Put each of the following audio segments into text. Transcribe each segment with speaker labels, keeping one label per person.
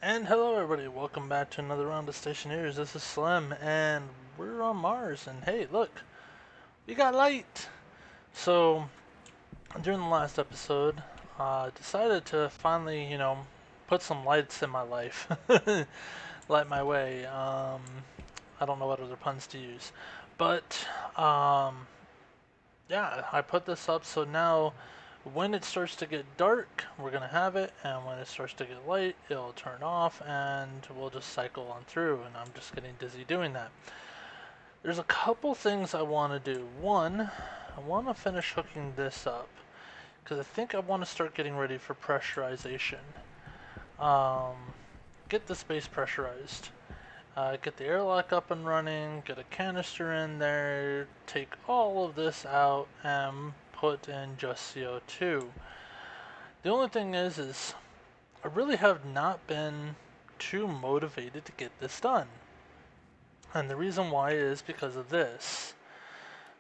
Speaker 1: And hello everybody, welcome back to another round of Stationeers. This is Slim, and we're on Mars, and hey, look, we got light! So, during the last episode, I decided to finally, put some lights in my life. Light my way. I don't know what other puns to use. But, yeah, I put this up so now when it starts to get dark, we're going to have it, and when it starts to get light, it'll turn off, and we'll just cycle on through, and I'm just getting dizzy doing that. There's a couple things I want to do. One, I want to finish hooking this up, because I think I want to start getting ready for pressurization. Um, get the space pressurized. Get the airlock up and running, get a canister in there, take all of this out, and put in just CO2. The only thing is I really have not been too motivated to get this done. And the reason why is because of this.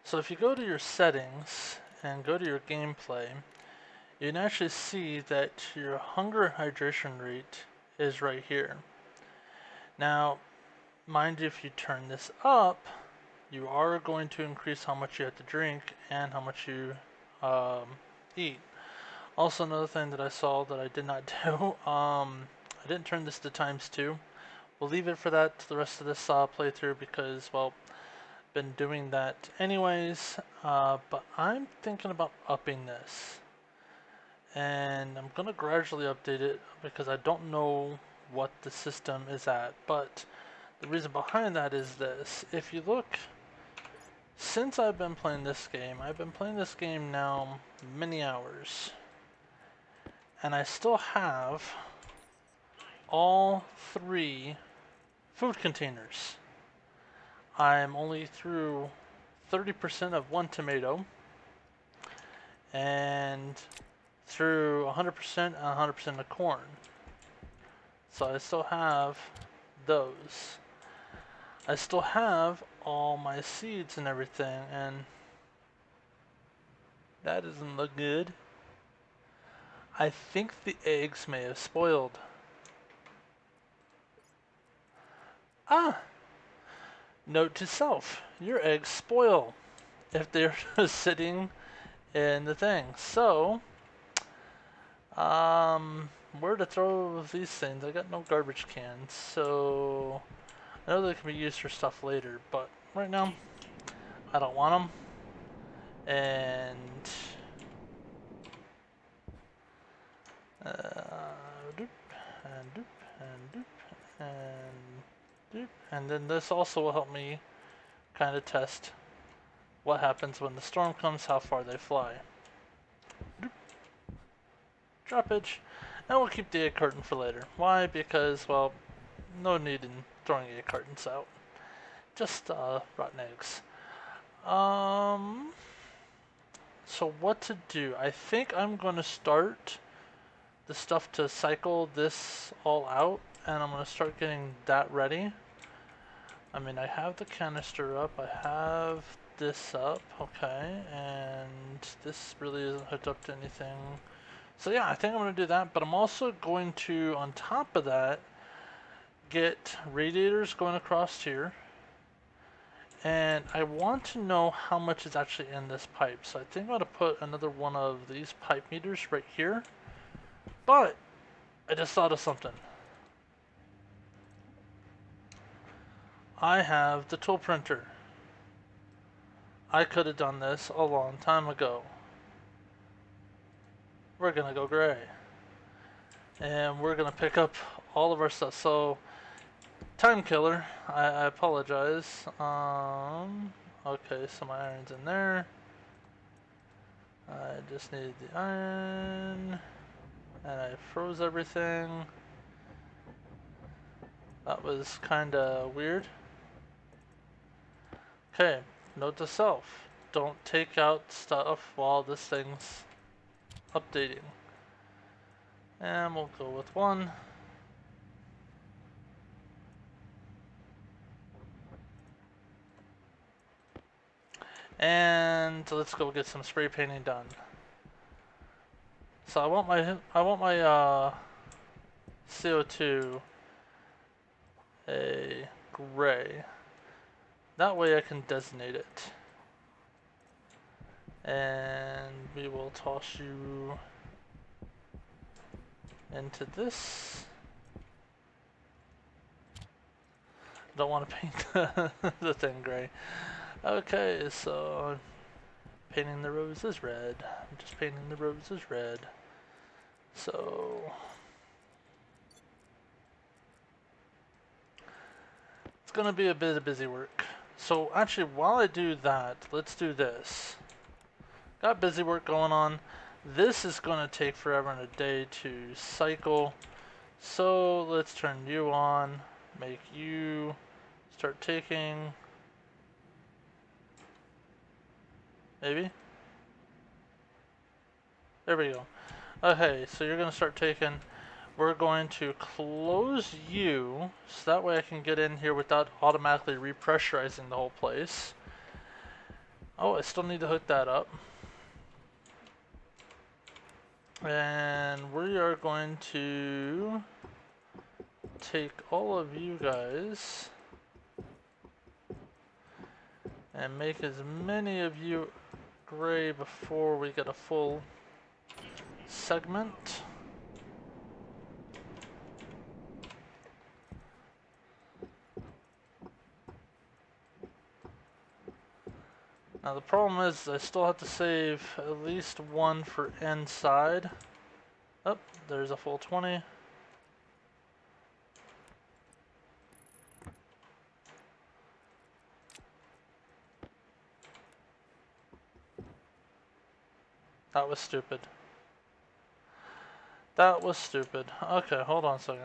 Speaker 1: So if you go to your settings and go to your gameplay, you can actually see that your hunger hydration rate is right here. Now, mind you, if you turn this up, you are going to increase how much you have to drink and how much you eat. Also, another thing that I saw that I did not do, I didn't turn this to ×2. We'll leave it for that to the rest of this playthrough because, well, been doing that anyways. But I'm thinking about upping this, and I'm gonna gradually update it because I don't know what the system is at. But the reason behind that is this: if you look, since I've been playing this game, I've been playing this game now many hours, and I still have all 3 food containers. I'm only through 30% of 1 tomato and through 100% and 100% of corn. So I still have those. I still have all my seeds and everything, and that doesn't look good. I think the eggs may have spoiled. Ah! Note to self, your eggs spoil if they're sitting in the thing. So, where to throw these things? I got no garbage cans, so I know they can be used for stuff later, but right now I don't want them. And doop, and doop, and doop, and doop. And then this also will help me kind of test what happens when the storm comes, how far they fly. Doop. Droppage. And we'll keep the egg carton for later. Why? Because, well, no need in throwing egg cartons out. Just rotten eggs. So what to do? I think I'm going to start the stuff to cycle this all out, and I'm going to start getting that ready. I mean, I have the canister up, I have this up, okay, and this really isn't hooked up to anything. So yeah, I think I'm going to do that, but I'm also going to, on top of that, get radiators going across here. And I want to know how much is actually in this pipe. So I think I'm going to put another one of these pipe meters right here. But I just thought of something. I have the tool printer. I could have done this a long time ago. We're going to go gray. And we're going to pick up all of our stuff. So, time killer. I apologize. Okay, so my iron's in there. I just needed the iron. And I froze everything. That was kinda weird. Okay, note to self. Don't take out stuff while this thing's updating. And we'll go with 1. And let's go get some spray painting done. So I want my CO2 a gray. That way I can designate it. And we will toss you into this. Don't want to paint the thing gray. Okay, so painting the roses red. I'm just painting the roses red. So it's gonna be a bit of busy work. So actually, while I do that, let's do this. Got busy work going on. This is gonna take forever and a day to cycle. So let's turn you on, make you start taking. Maybe? There we go. Okay, so you're gonna start taking. We're going to close you, so that way I can get in here without automatically repressurizing the whole place. Oh, I still need to hook that up. And we are going to take all of you guys and make as many of you gray before we get a full segment. Now the problem is I still have to save at least one for inside. Oh, there's a full 20. That was stupid. That was stupid. Okay, hold on a second.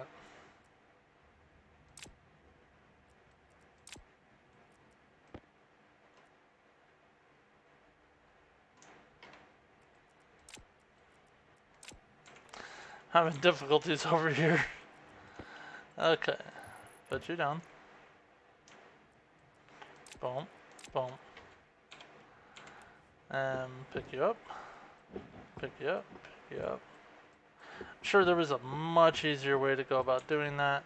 Speaker 1: Having difficulties over here. Okay, put you down. Boom, boom. And pick you up. Pick you up, pick you up. I'm sure there was a much easier way to go about doing that.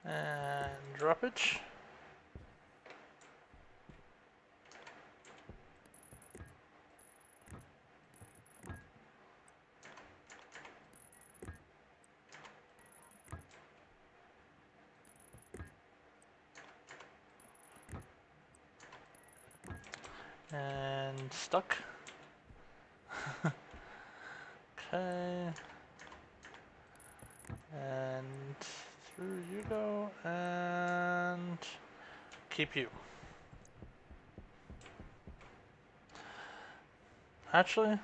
Speaker 1: And droppage. And stuck. Okay. And through you go, and keep you. Actually,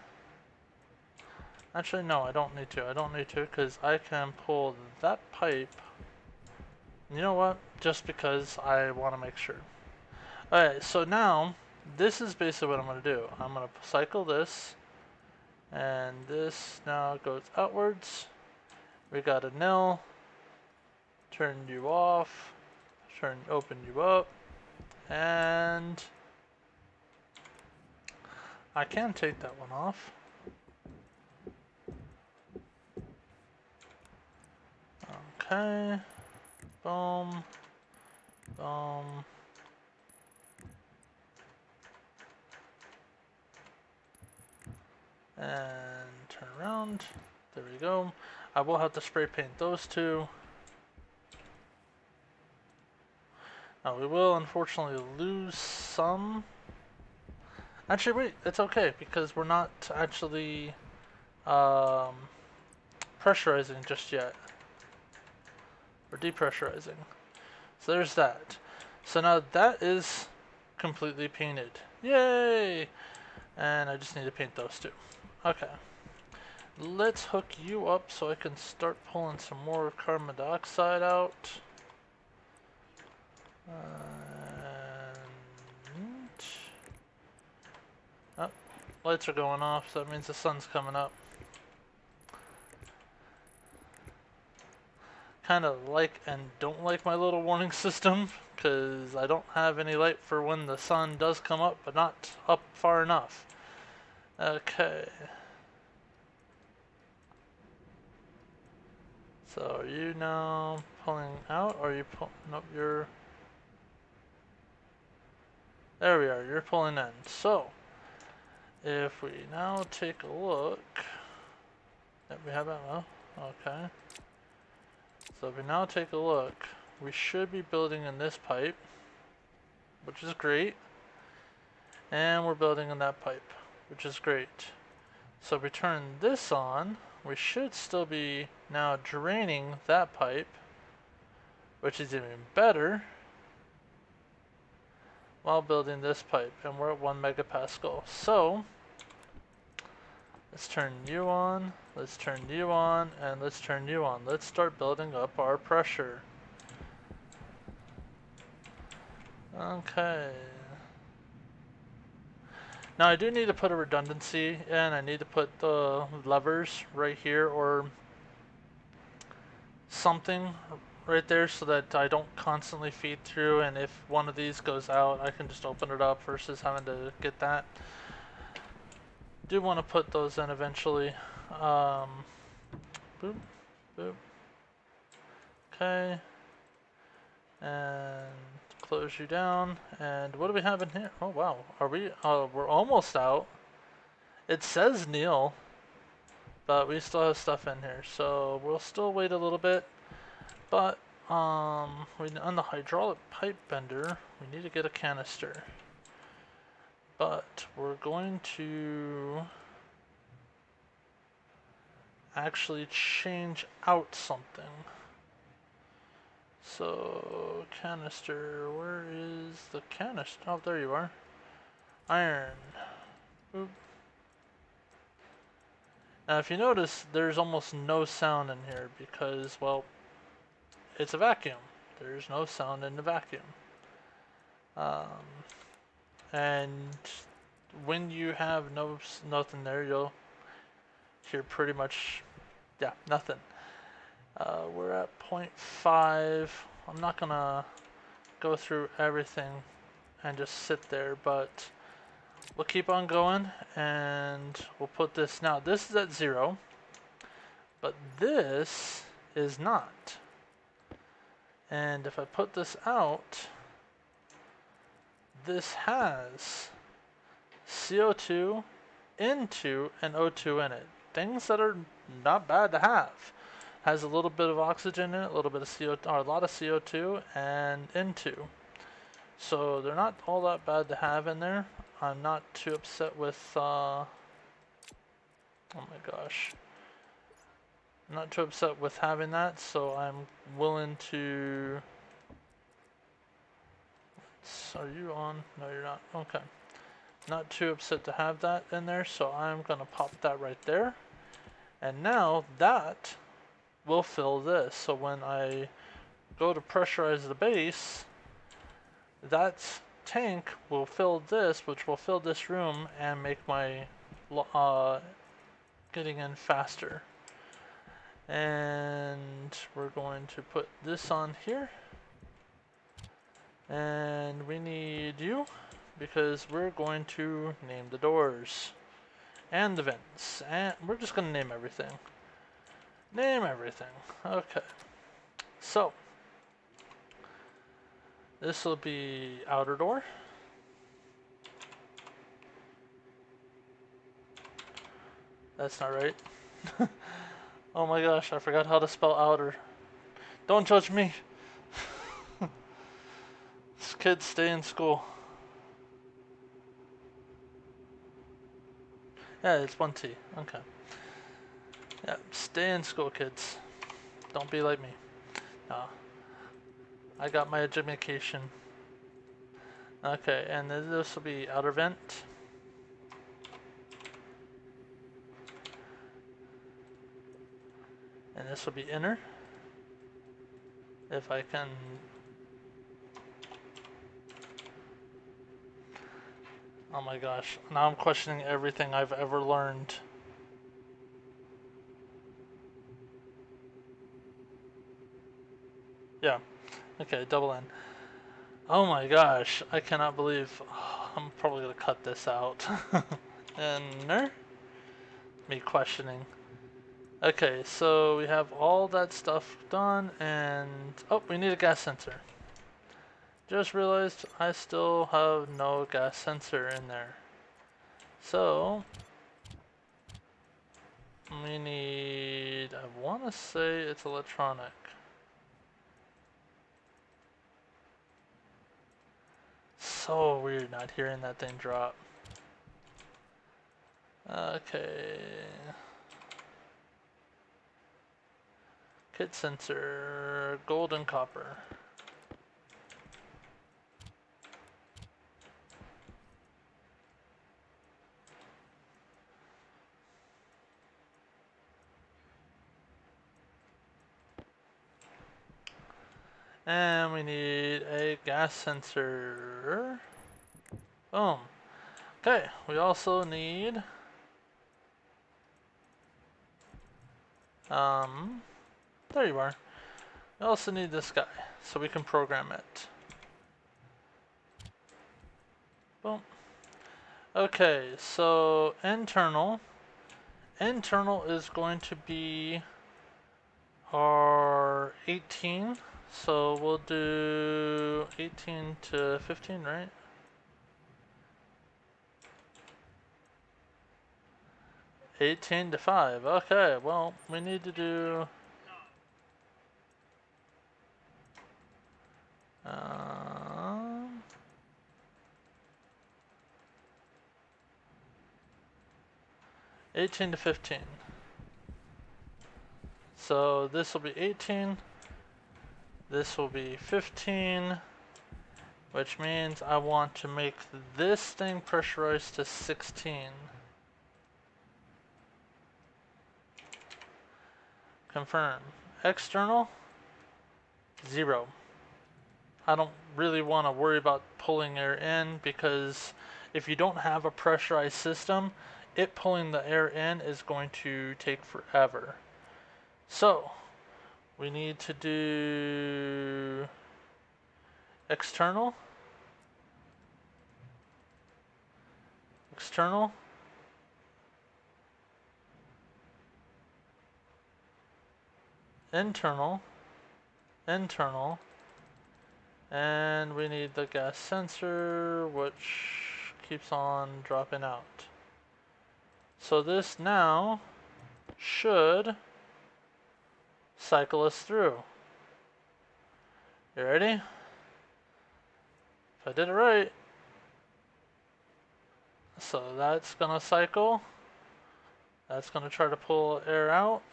Speaker 1: no, I don't need to. I don't need to because I can pull that pipe. You know what? Just because I want to make sure. Alright, so now this is basically what I'm going to do. I'm going to cycle this, and this now goes outwards. We got a nil. Turn you off. Open you up, and I can take that one off. Okay. Boom. Boom. And turn around. There we go. I will have to spray paint those two. Now we will unfortunately lose some Actually, wait, it's okay because we're not actually um, pressurizing just yet. We're depressurizing. So there's that. So now that is completely painted. Yay! And I just need to paint those two. Okay. Let's hook you up so I can start pulling some more carbon dioxide out. And oh, lights are going off, so that means the sun's coming up. Kind of like and don't like my little warning system, because I don't have any light for when the sun does come up, but not up far enough. Okay. So are you now pulling out, or are you pull? Nope, you're. There we are. You're pulling in. So if we now take a look, yep, we have ammo. Okay. So if we now take a look, we should be building in this pipe, which is great, and we're building in that pipe, which is great. So if we turn this on, we should still be now draining that pipe, which is even better, while building this pipe, and we're at 1 megapascal. So let's turn you on, let's turn you on, and let's turn you on. Let's start building up our pressure. Okay. Now I do need to put a redundancy in. I need to put the levers right here or something right there so that I don't constantly feed through, and if one of these goes out I can just open it up versus having to get that. Do want to put those in eventually. Boop, boop. Okay. And close you down. And what do we have in here? Oh wow, are we? We're almost out. It says Neil, but we still have stuff in here, so we'll still wait a little bit. But on the hydraulic pipe bender, we need to get a canister. But we're going to actually change out something. So canister, where is the canister? Oh, there you are. Iron. Boop. Now if you notice, there's almost no sound in here because, well, it's a vacuum. There's no sound in the vacuum. And when you have nothing there, you'll hear pretty much, yeah, nothing. We're at 0.5. I'm not gonna go through everything and just sit there, but we'll keep on going and we'll put this. Now this is at 0, but this is not. And if I put this out, this has CO2 into and O2 in it. Things that are not bad to have. Has a little bit of oxygen in it, a little bit of CO2, or a lot of CO2 and into. So they're not all that bad to have in there. I'm not too upset with, oh my gosh. I'm not too upset with having that, so I'm willing to, are you on? No, you're not. Okay. Not too upset to have that in there, so I'm gonna pop that right there. And now that will fill this. So when I go to pressurize the base, that tank will fill this, which will fill this room and make my getting in faster. And we're going to put this on here. And we need you because we're going to name the doors and the vents. And we're just going to name everything. Name everything. Okay. So this will be outer door. That's not right. Oh my gosh, I forgot how to spell outer. Don't judge me. These kids stay in school. Yeah, it's 1T. Okay. Yeah, stay in school, kids. Don't be like me. No. I got my education. Okay, and then this will be outer vent. And this will be inner. If I can... Oh my gosh, now I'm questioning everything I've ever learned. Yeah, okay, double N. Oh my gosh, I cannot believe... Oh, I'm probably gonna cut this out. Inner? Me questioning. Okay, so we have all that stuff done, and... Oh, we need a gas sensor. Just realized I still have no gas sensor in there. So... we need... I want to say it's electronic. So weird not hearing that thing drop. Okay... Kit sensor... gold and copper. And we need a gas sensor. Boom. Okay, we also need... there you are. We also need this guy, so we can program it. Boom. Okay, so internal. Internal is going to be our 18. So we'll do 18 to 15, right? 18 to 5. Okay, well, we need to do... 18 to 15. So this will be 18. This will be 15. Which means I want to make this thing pressurized to 16. Confirm. External, 0. I don't really want to worry about pulling air in because if you don't have a pressurized system, it pulling the air in is going to take forever. So, we need to do external, external, internal, internal, and we need the gas sensor, which keeps on dropping out. So this now should cycle us through. You ready? If I did it right. So that's gonna cycle. That's gonna try to pull air out.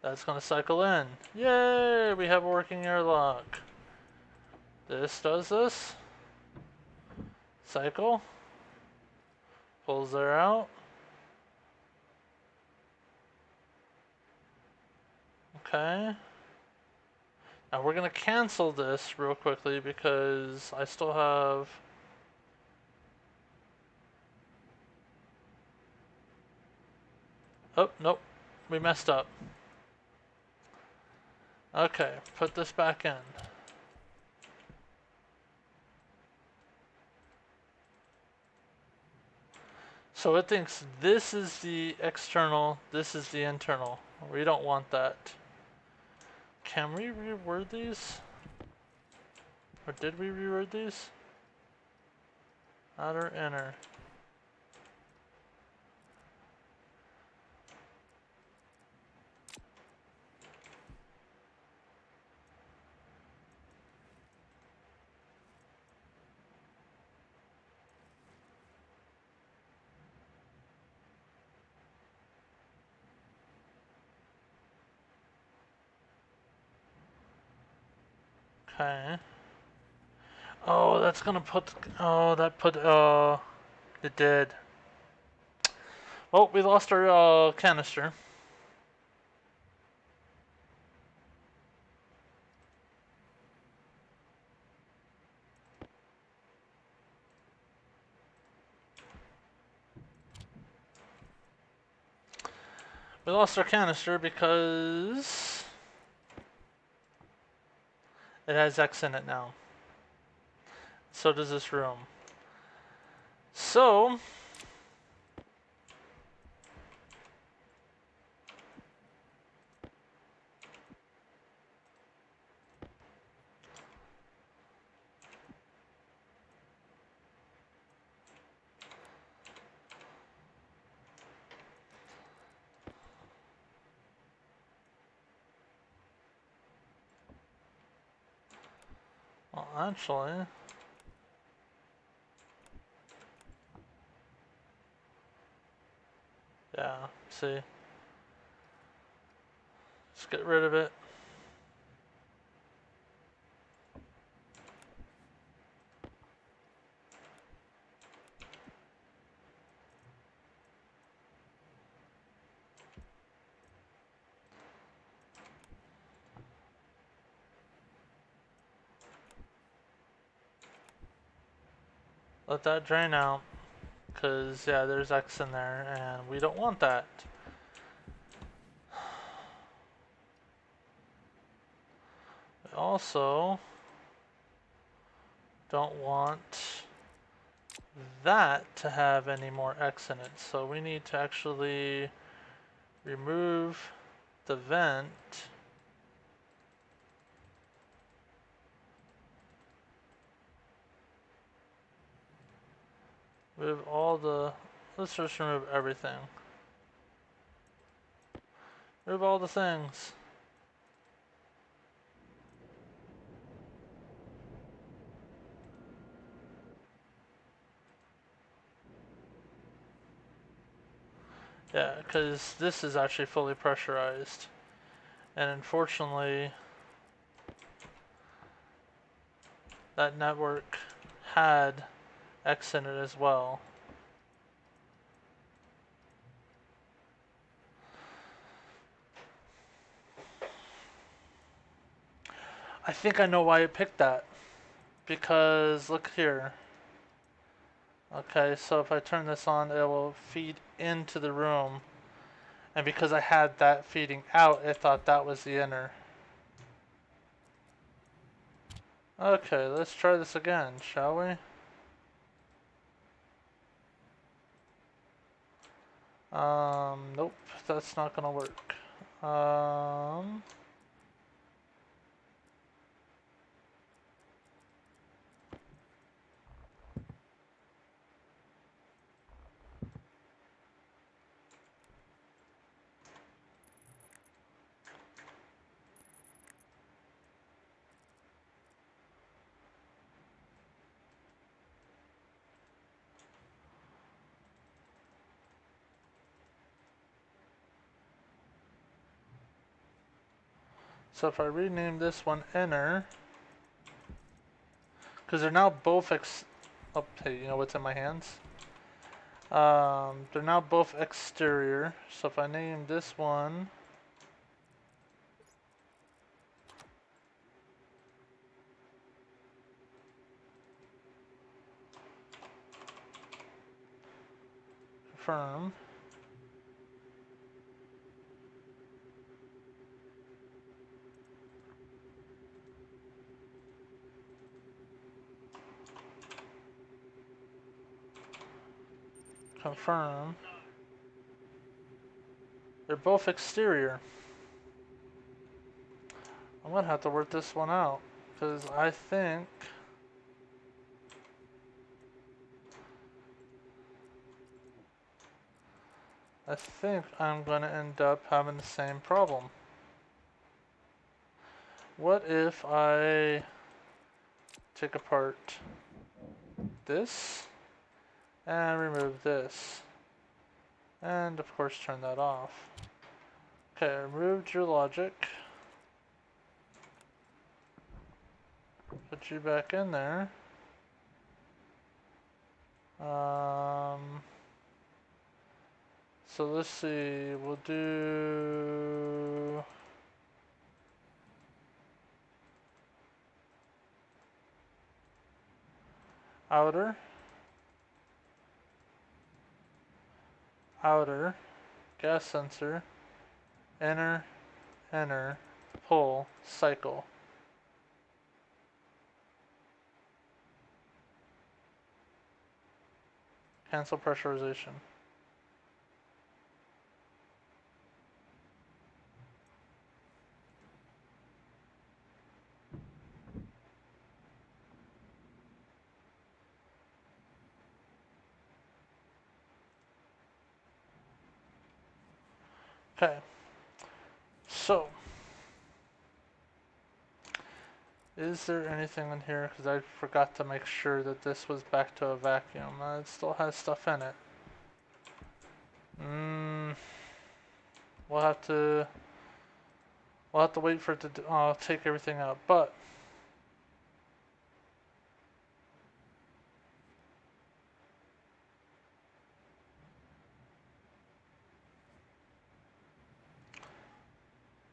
Speaker 1: That's gonna cycle in. Yay! We have a working airlock. This does this. Cycle. Pulls air out. Okay. Now we're gonna cancel this real quickly because I still have... Oh, nope. We messed up. Okay, put this back in. So it thinks this is the external, this is the internal. We don't want that. Can we reword these? Or did we reword these? Outer, inner. Okay. Oh, that's gonna put. Oh, that put. It did. Well, we lost our canister. We lost our canister because it has X in it now. So does this room. So well, actually, yeah, see. Let's get rid of it. Let that drain out. Because, yeah, there's X in there, and we don't want that. We also don't want that to have any more X in it. So we need to actually remove the vent. Remove all the, let's just remove everything. Remove all the things. Yeah, because this is actually fully pressurized. And unfortunately, that network had X in it as well. I think I know why it picked that. Because, look here. Okay, so if I turn this on, it will feed into the room. And because I had that feeding out, it thought that was the inner. Okay, let's try this again, shall we? Nope, that's not gonna work. So if I rename this one inner, because they're now both oh, hey, you know what's in my hands? They're now both exterior. So if I name this one confirm, confirm, they're both exterior. I'm gonna have to work this one out because I think I'm gonna end up having the same problem. What if I take apart this and remove this? And of course turn that off. Okay, I removed your logic. Put you back in there. So let's see, we'll do outer, outer, gas sensor, inner, inner, pull, cycle. Cancel pressurization. Okay, so is there anything in here? Because I forgot to make sure that this was back to a vacuum. It still has stuff in it. We'll have to wait for it to take everything out. But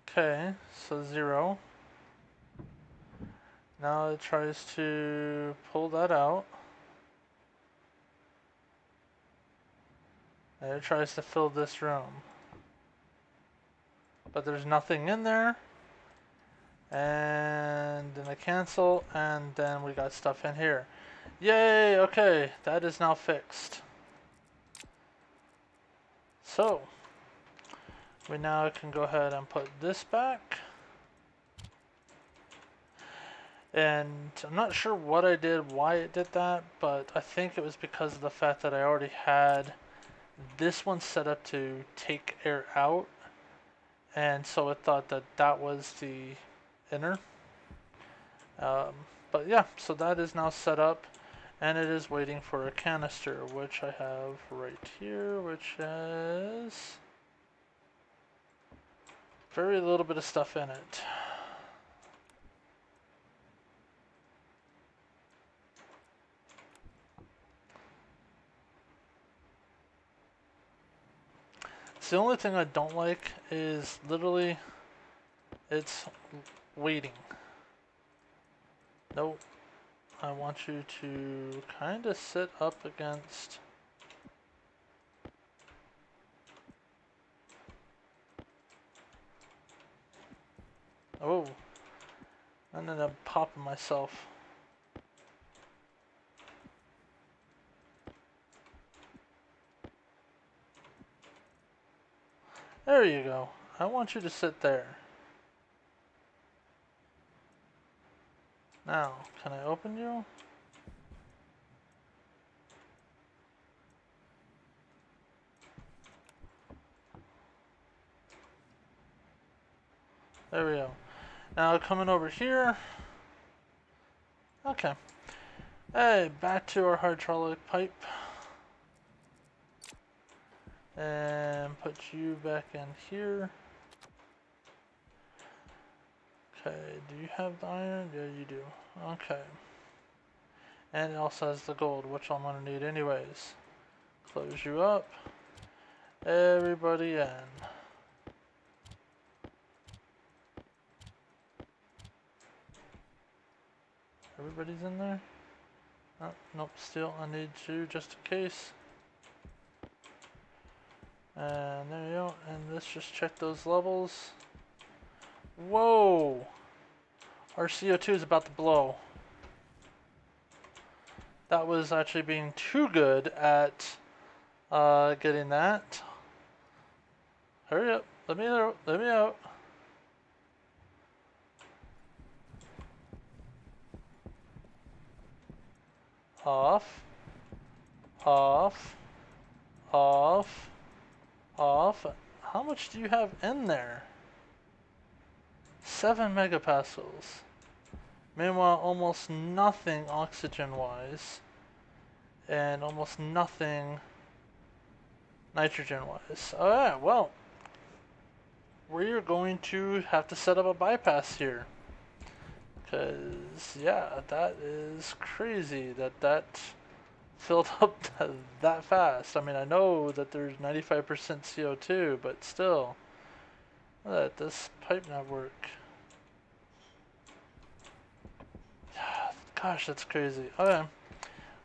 Speaker 1: okay, so 0. Now it tries to pull that out. And it tries to fill this room. But there's nothing in there. And then I cancel, and then we got stuff in here. Yay, okay, that is now fixed. So, we now can go ahead and put this back. And I'm not sure what I did, why it did that, but I think it was because of the fact that I already had this one set up to take air out. And so it thought that that was the inner. But yeah, so that is now set up. And it is waiting for a canister, which I have right here, which has very little bit of stuff in it. So the only thing I don't like is literally it's waiting. Nope. I want you to kind of sit up against. Oh, I ended up popping myself. There you go. I want you to sit there. Now, can I open you? There we go. Now coming over here. Okay. Hey, back to our hydraulic pipe. And put you back in here. Okay, do you have the iron? Yeah, you do. Okay. And it also has the gold, which I'm gonna need anyways. Close you up. Everybody in. Everybody's in there? Oh, nope, still I need you just in case. And there you go, and let's just check those levels. Whoa! Our CO2 is about to blow. That was actually being too good at getting that. Hurry up, let me out, let me out. Off, off, off, off. How much do you have in there? 7 megapascals. Meanwhile, almost nothing oxygen-wise, and almost nothing nitrogen-wise. Alright, well, we're going to have to set up a bypass here. Because, yeah, that is crazy that filled up that fast. I mean, I know that there's 95% CO2, but still, let this pipe not work. Gosh, that's crazy. Okay,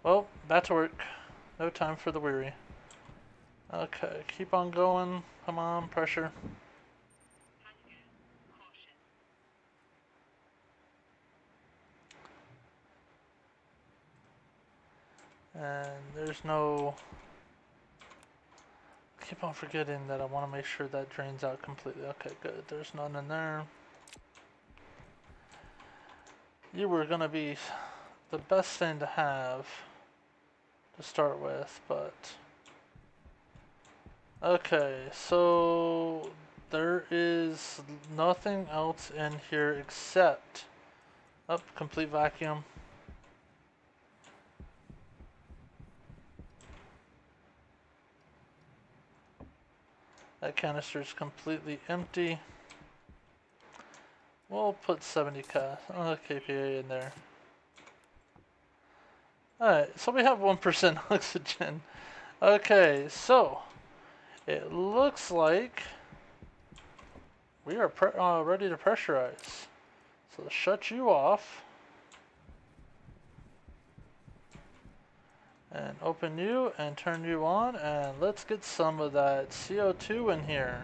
Speaker 1: well, back to work. No time for the weary. Okay, keep on going. Come on, pressure. And there's no... Keep on forgetting that I want to make sure that drains out completely. Okay, good. There's none in there. You were going to be the best thing to have to start with, but... Okay, so there is nothing else in here except... Oh, complete vacuum. That canister is completely empty. We'll put 70 kPa in there. Alright, so we have 1% oxygen. Okay, so it looks like we are ready to pressurize. So let's shut you off. And open you and turn you on, and let's get some of that CO2 in here.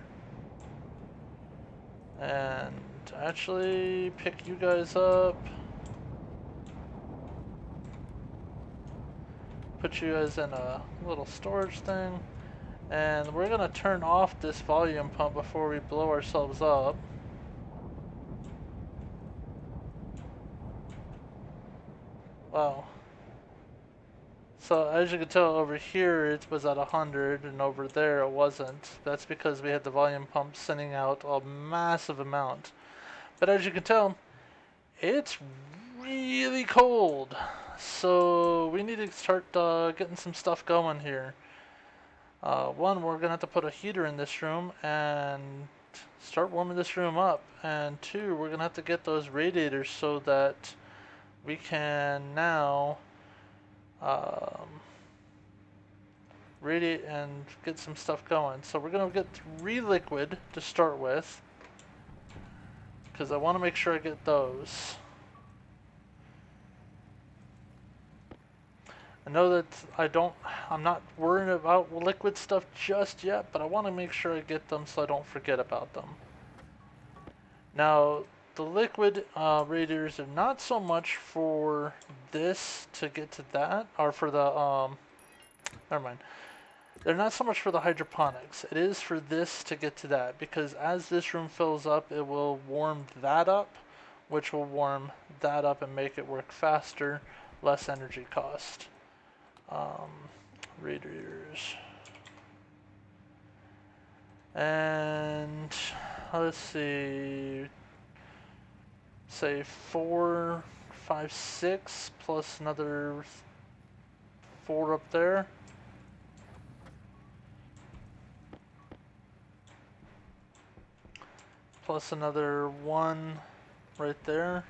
Speaker 1: And actually pick you guys up. Put you guys in a little storage thing. And we're gonna turn off this volume pump before we blow ourselves up. Wow. So as you can tell, over here it was at 100 and over there it wasn't. That's because we had the volume pump sending out a massive amount. But as you can tell, it's really cold. So we need to start getting some stuff going here. One, we're gonna have to put a heater in this room and start warming this room up. And two, we're gonna have to get those radiators so that we can now radiate and get some stuff going. So we're gonna get 3 liquid to start with, because I want to make sure I get those. I know that I'm not worrying about liquid stuff just yet, but I want to make sure I get them so I don't forget about them. Now, the liquid radiators are not so much for this to get to that, or for the, never mind. They're not so much for the hydroponics. It is for this to get to that, because as this room fills up, it will warm that up, which will warm that up and make it work faster, less energy cost. Radiators. And let's see, say 4, 5, 6 plus another 4 up there. Plus another 1 right there.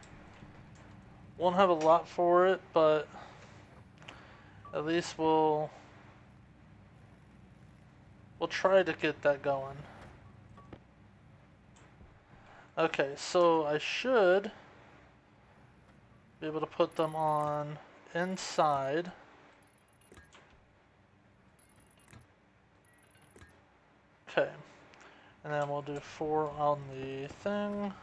Speaker 1: Won't have a lot for it, but at least we'll try to get that going. Okay, so I should be able to put them on inside. Okay, and then we'll do 4 on the thing.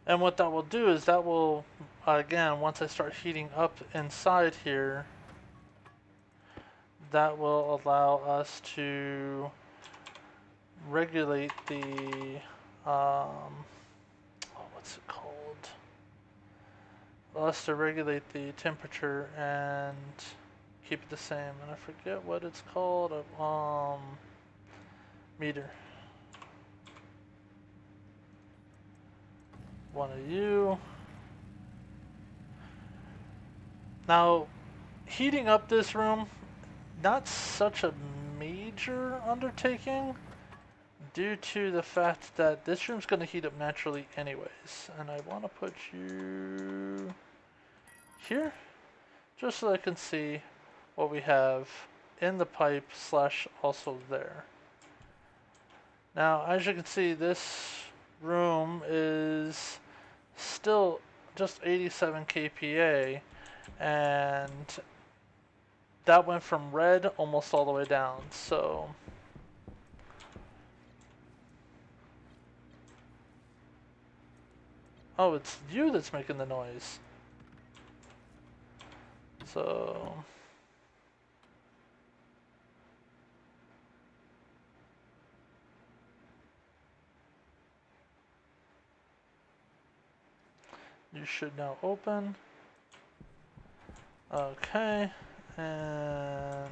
Speaker 1: And what that will do is that will, again, once I start heating up inside here, that will allow us to regulate the, what's it called? Allow us to regulate the temperature and keep it the same. And I forget what it's called, meter. One of you. Now, heating up this room, not such a major undertaking, due to the fact that this room's going to heat up naturally anyways. And I want to put you here, just so I can see what we have in the pipe slash also there. Now, as you can see, this room is still just 87 kPa, and that went from red almost all the way down, so oh, it's you that's making the noise. So you should now open. Okay, and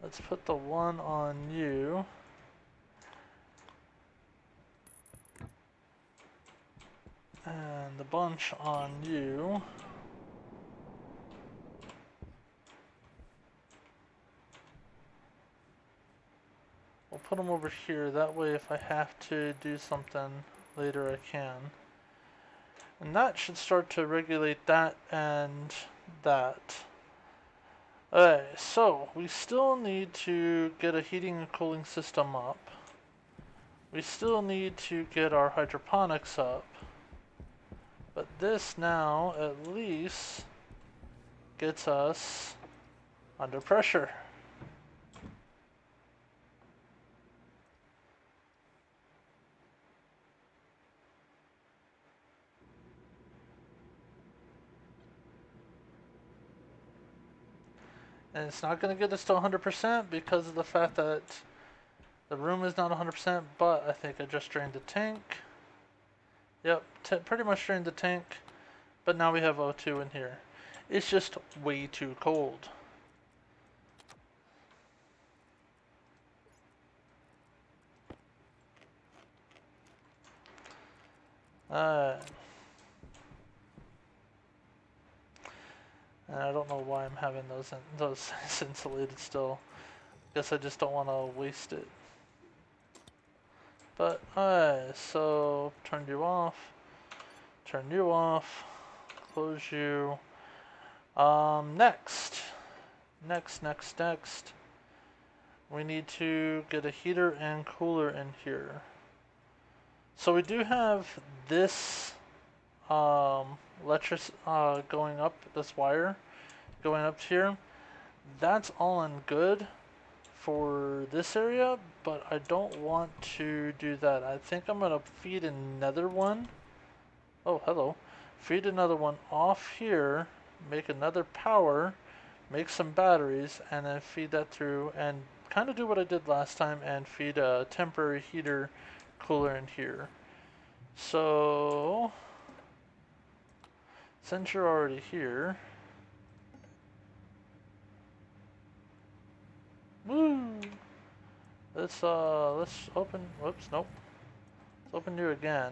Speaker 1: let's put the one on you. And the bunch on you. We'll put them over here, that way if I have to do something later I can. And that should start to regulate that and that. Okay, so we still need to get a heating and cooling system up. We still need to get our hydroponics up. But this now at least gets us under pressure. And it's not going to get us to 100% because of the fact that the room is not 100%, but I think I just drained the tank. Yep, pretty much drained the tank, but now we have O2 in here. It's just way too cold. And I don't know why I'm having those insulated still. Guess I just don't want to waste it. But so turn you off, close you. Next, we need to get a heater and cooler in here. So we do have this going up, this wire going up here. That's all and good for this area, but I don't want to do that. I think I'm gonna feed another one. Oh, hello. Feed another one off here, make another power, make some batteries, and then feed that through and kind of do what I did last time and feed a temporary heater cooler in here. So since you're already here, woo! Let's open, whoops, nope. Let's open you again.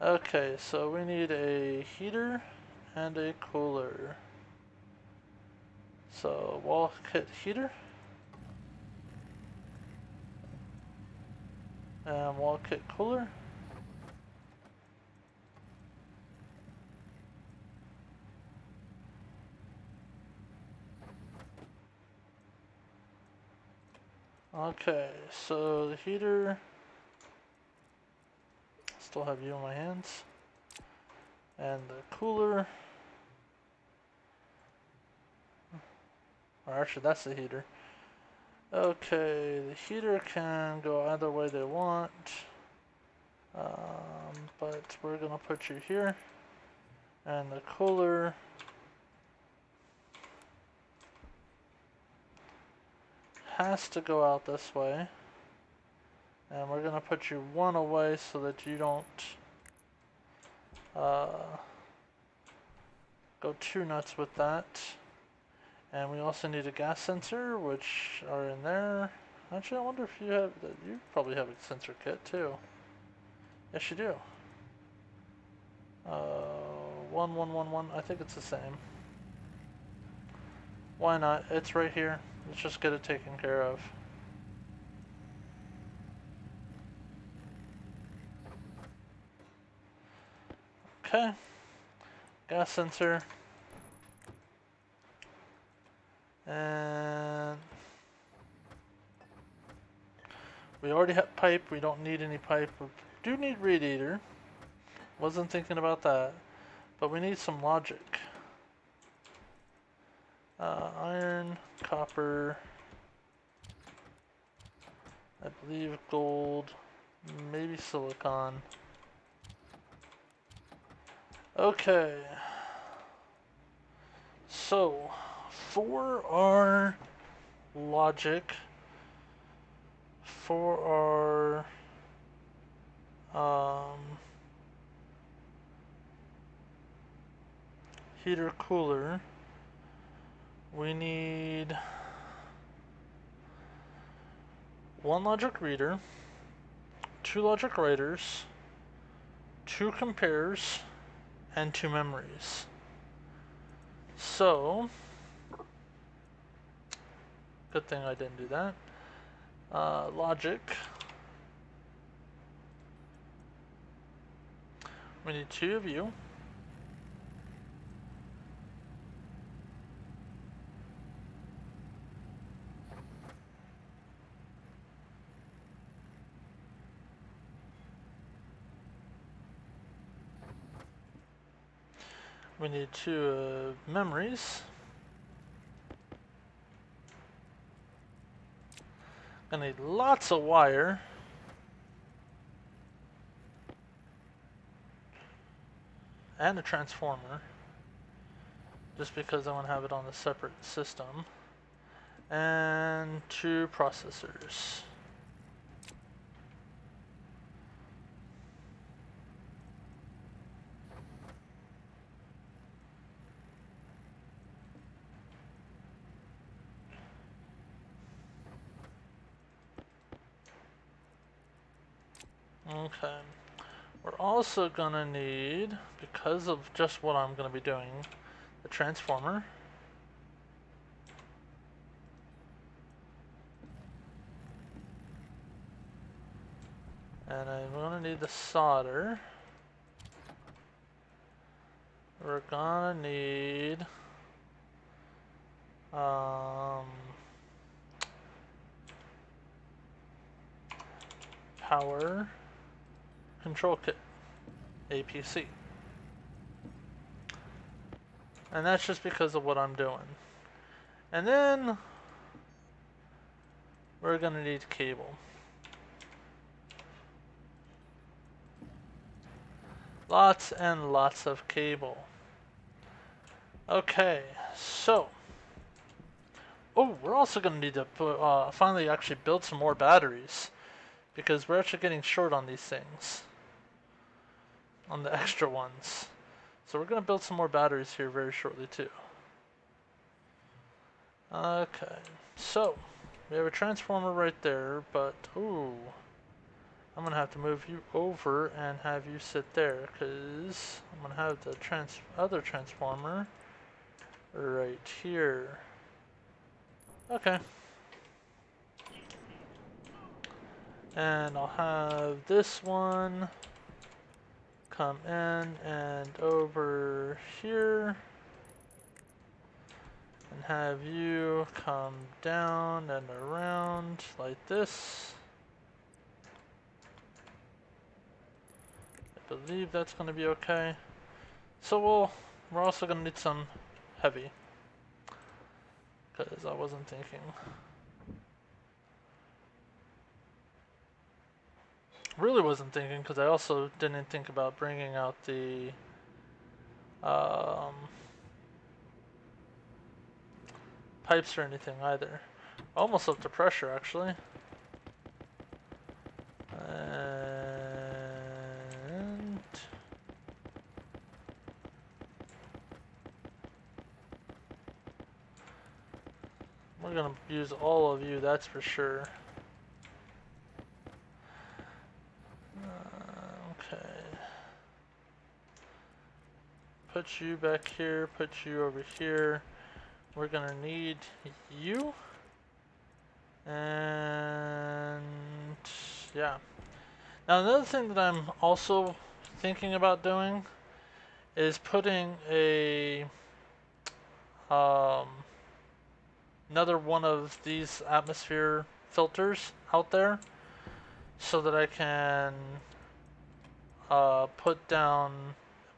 Speaker 1: Okay, so we need a heater and a cooler. So wall kit heater. And wall kit cooler. Okay, so the heater, still have you in my hands, and the cooler, or actually that's the heater. Okay, the heater can go either way they want, but we're gonna put you here, and the cooler has to go out this way, and we're gonna put you one away so that you don't go too nuts with that. And we also need a gas sensor, which are in there. Actually, I wonder if you have, you probably have a sensor kit too. Yes, you do. 1111, I think it's the same. Why not? It's right here. Let's just get it taken care of. Okay. Gas sensor. And we already have pipe. We don't need any pipe. We do need radiator. Wasn't thinking about that. But we need some logic. Iron, copper, I believe gold, maybe silicon. Okay. So, for our logic, for our heater cooler, we need one logic reader, two logic writers, two compares, and two memories. So, good thing I didn't do that. Logic. We need two of you. We need two memories. I need lots of wire. And a transformer. Just because I want to have it on a separate system. And two processors. Okay. We're also gonna need, because of just what I'm gonna be doing, a transformer. And I'm gonna need the solder. We're gonna need power control kit, APC. And that's just because of what I'm doing. And then we're gonna need cable. Lots and lots of cable. Okay, so. Oh, we're also gonna need to finally actually build some more batteries. Because we're actually getting short on these things. On the extra ones. So we're gonna build some more batteries here very shortly too. Okay, so we have a transformer right there, but ooh, I'm gonna have to move you over and have you sit there, cause I'm gonna have the other transformer right here. Okay. And I'll have this one come in and over here. And have you come down and around like this. I believe that's going to be okay. So we're also going to need some heavy. Because I wasn't thinking. Really wasn't thinking because I also didn't think about bringing out the pipes or anything either. Almost up to pressure actually. And we're gonna use all of you, that's for sure. Okay. Put you back here, put you over here. We're gonna need you. And yeah. Now another thing that I'm also thinking about doing is putting a um, another one of these atmosphere filters out there so that I can put down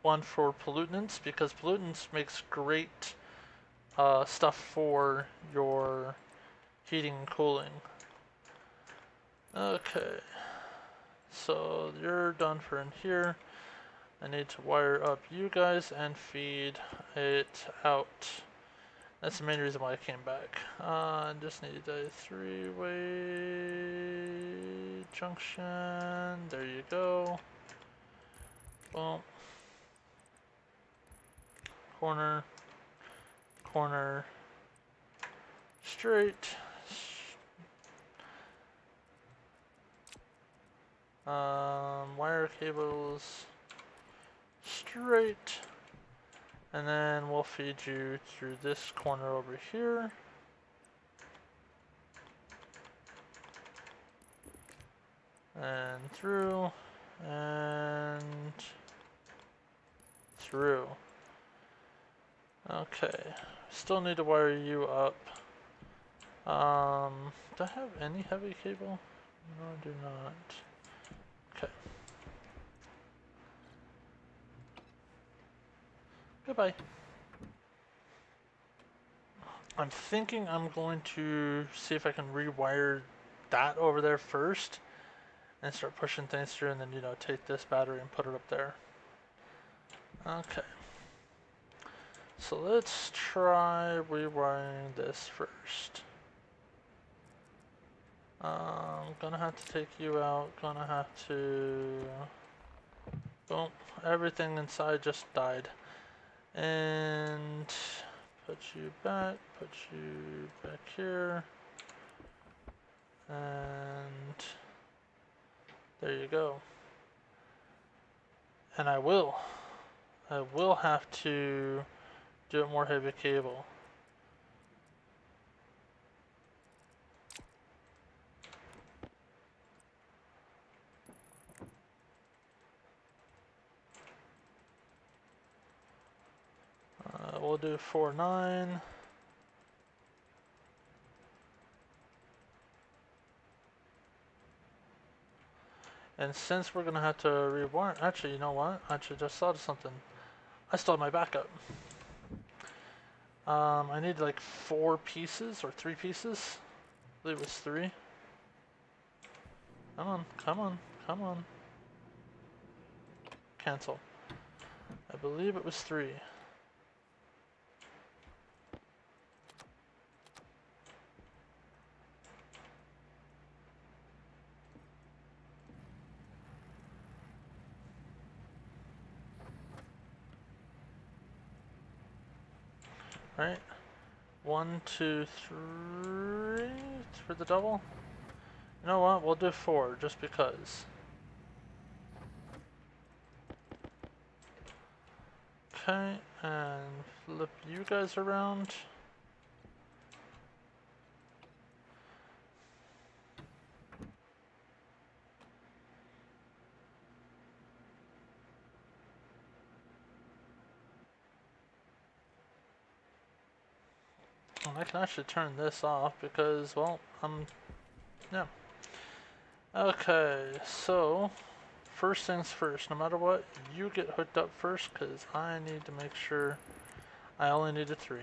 Speaker 1: one for pollutants, because pollutants makes great stuff for your heating and cooling. Okay, so you're done for in here. I need to wire up you guys and feed it out. That's the main reason why I came back. I just need a 3-way junction. There you go. Boom. Corner. Corner. Straight. Wire cables straight. And then we'll feed you through this corner over here. And through. And through. Okay. Still need to wire you up. Do I have any heavy cable? No, I do not. Okay. Goodbye. I'm thinking I'm going to see if I can rewire that over there first and start pushing things through, and then, you know, take this battery and put it up there. Okay. So let's try rewiring this first. I'm gonna have to take you out, gonna have to... Boom, everything inside just died. And put you back here. And there you go. And I will have to do it more heavy cable. We'll do 4-9. And since we're gonna have to rewire, actually, you know what? I actually just thought of something. I still have my backup. I need like 4 pieces or 3 pieces. I believe it was 3. Come on, come on, come on. Cancel. I believe it was 3. Right? 1, 2, 3 for the double. You know what? We'll do 4 just because. Okay, and flip you guys around. I can actually turn this off because, well, yeah. Okay, so, first things first, no matter what, you get hooked up first because I need to make sure I only need a 3.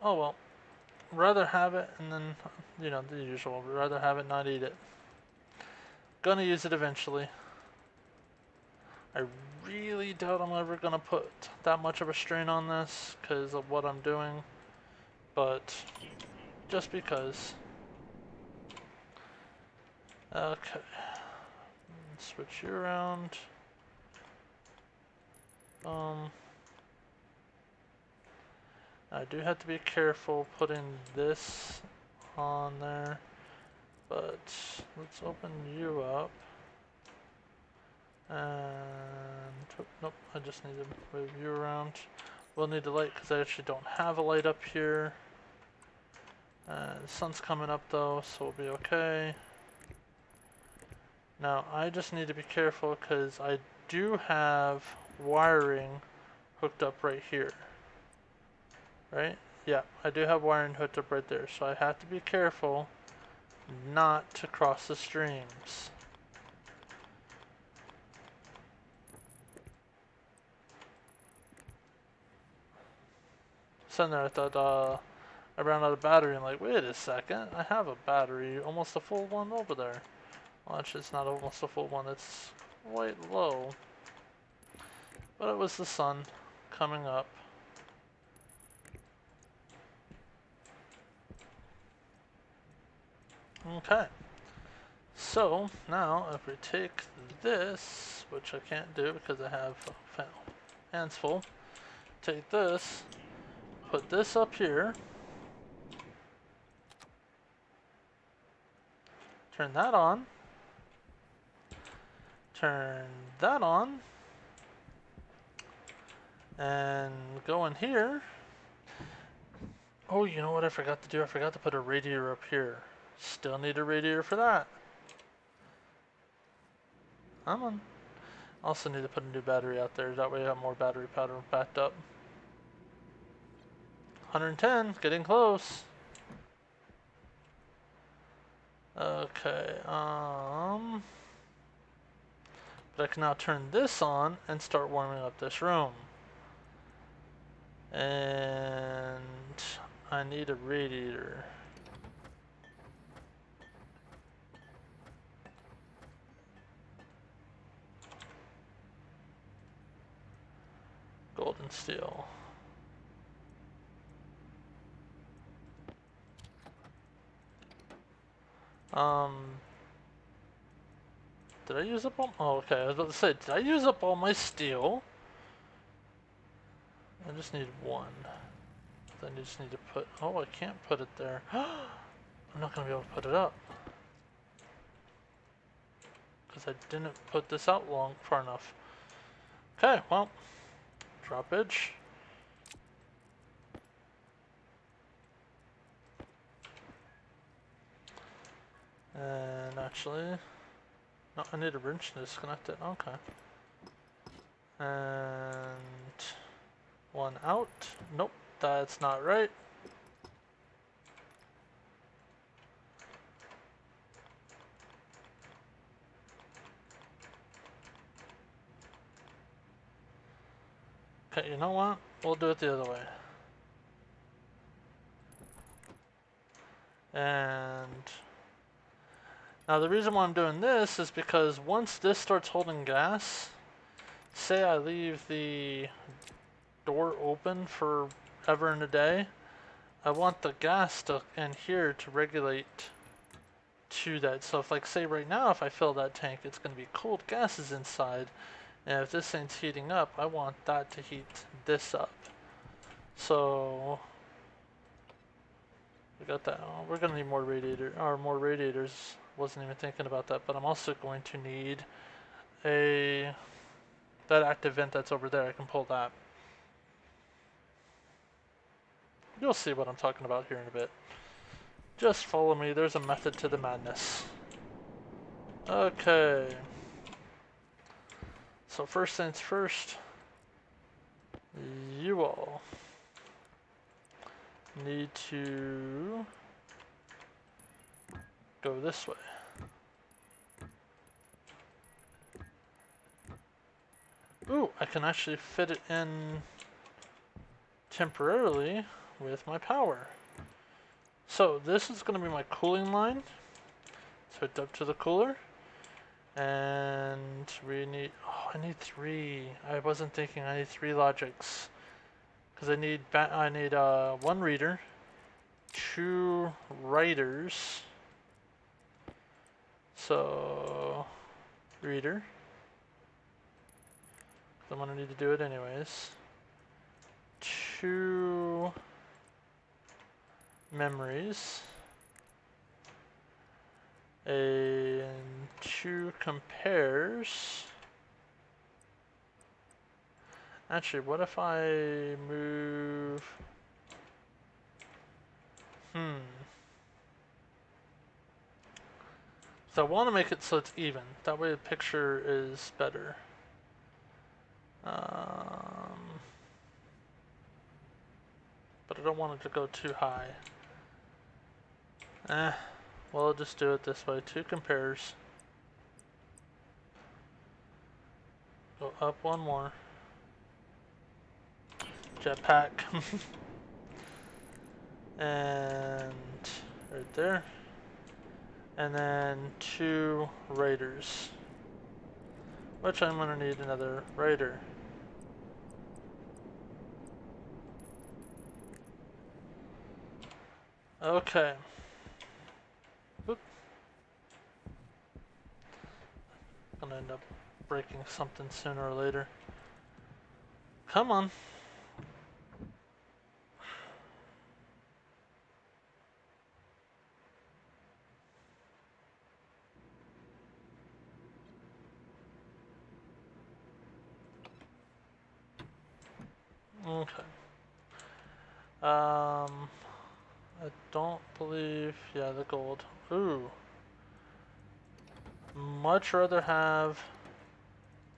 Speaker 1: Oh well, rather have it and then, you know, the usual, rather have it, not eat it. Gonna use it eventually. I really doubt I'm ever gonna put that much of a strain on this because of what I'm doing, but just because. Okay, switch you around. I do have to be careful putting this on there, but let's open you up. And nope, I just need to move you around. We'll need the light because I actually don't have a light up here. The sun's coming up though, so we'll be okay. Now I just need to be careful because I do have wiring hooked up right here. Right? Yeah, I do have wiring hooked up right there, so I have to be careful not to cross the streams. Sitting there, I thought I ran out of battery. I'm like, wait a second, I have a battery, almost a full one over there. Well, actually, it's not almost a full one, it's quite low. But it was the sun coming up. Okay. So, now if we take this, which I can't do because I have hands full, take this, put this up here, turn that on, turn that on, and go in here. Oh, you know what I forgot to do? I forgot to put a radiator up here. Still need a radiator for that. I'm on. Also need to put a new battery out there. That way I have more battery powder backed up. 110, getting close. Okay, but I can now turn this on and start warming up this room. And I need a radiator. Gold and steel. Did I use up all? Oh, okay. I was about to say, did I use up all my steel? I just need one. Then I just need to put. Oh, I can't put it there. I'm not gonna be able to put it up because I didn't put this out far enough. Okay, well, droppage. And actually, no, I need a wrench to disconnect it. Okay. And one out. Nope, that's not right. Okay, you know what? We'll do it the other way. And now the reason why I'm doing this is because once this starts holding gas, say I leave the door open for ever and a day, I want the gas to in here to regulate to that. So if like say right now if I fill that tank, it's going to be cold gases inside, and if this thing's heating up, I want that to heat this up. So we got that. Oh, we're going to need more radiators. Wasn't even thinking about that, but I'm also going to need that active vent that's over there. I can pull that. You'll see what I'm talking about here in a bit. Just follow me, there's a method to the madness. Okay. So first things first, you all need to go this way. Ooh, I can actually fit it in temporarily with my power. So this is going to be my cooling line. It's hooked up to the cooler. And we need, oh, I need 3. I wasn't thinking I need 3 logics. Because I need one reader, 2 writers. So, reader. I'm going to need to do it anyways. 2 memories. And 2 compares. Actually, what if I move... So I want to make it so it's even. That way the picture is better. But I don't want it to go too high. Well, I'll just do it this way. 2 compares. Go up 1 more. Jetpack. And right there. And then 2 raiders. Which I'm gonna need another raider. Okay. Oop. Gonna end up breaking something sooner or later. Come on. Okay. I don't believe, yeah, the gold. Ooh. Much rather have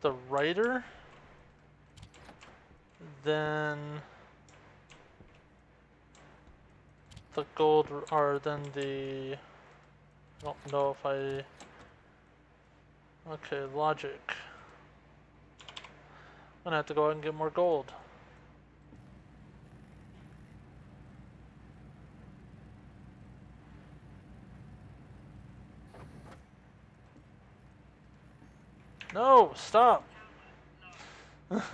Speaker 1: the writer than the gold, or than the, I don't know if I, okay, logic. I'm gonna have to go out and get more gold. No, stop! Okay.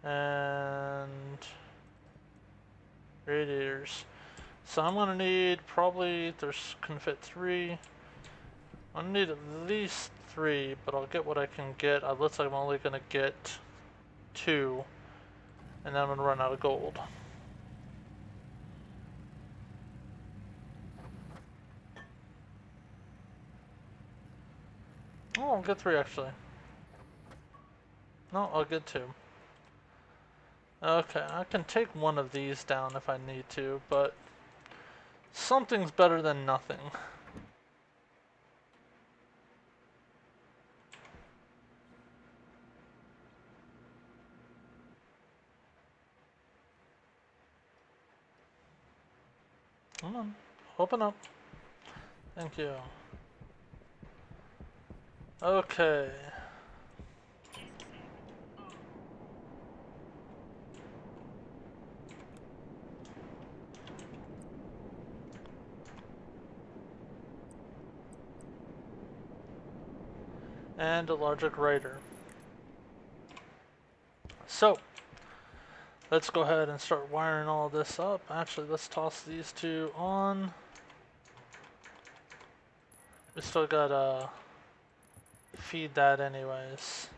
Speaker 1: And radiators. So I'm gonna need probably, can fit 3. I'm gonna need at least 3, but I'll get what I can get. It looks like I'm only gonna get 2, and then I'm gonna run out of gold. Oh, I'll get 3 actually. No, I'll get 2. Okay, I can take one of these down if I need to, but something's better than nothing. Come on, open up. Thank you. Okay. And a logic writer. So, let's go ahead and start wiring all this up. Actually, let's toss these 2 on. We still gotta feed that anyways.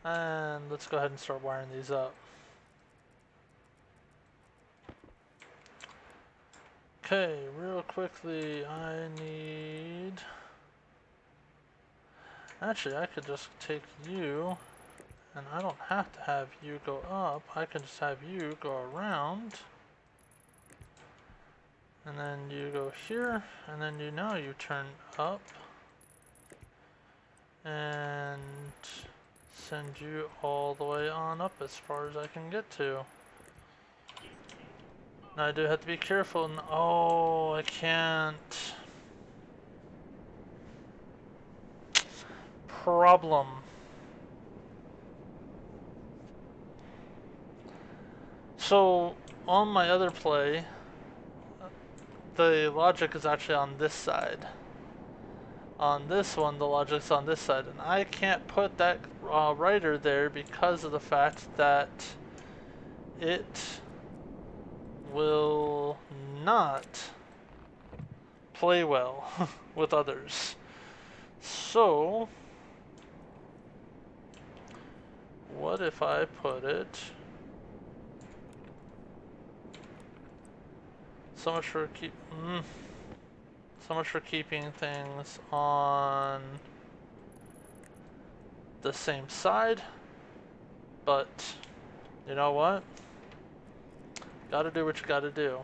Speaker 1: And let's go ahead and start wiring these up. Okay, real quickly, I need... Actually, I could just take you, and I don't have to have you go up. I can just have you go around. And then you go here, and then you turn up. And send you all the way on up as far as I can get to. Now I do have to be careful. Oh, I can't. Problem. So on my other play, the logic is actually on this side. On this one, the logic's on this side, and I can't put that writer there because of the fact that it will not play well with others. So, what if I put it... So much for keeping things on the same side, but You know what? Gotta do what you gotta do.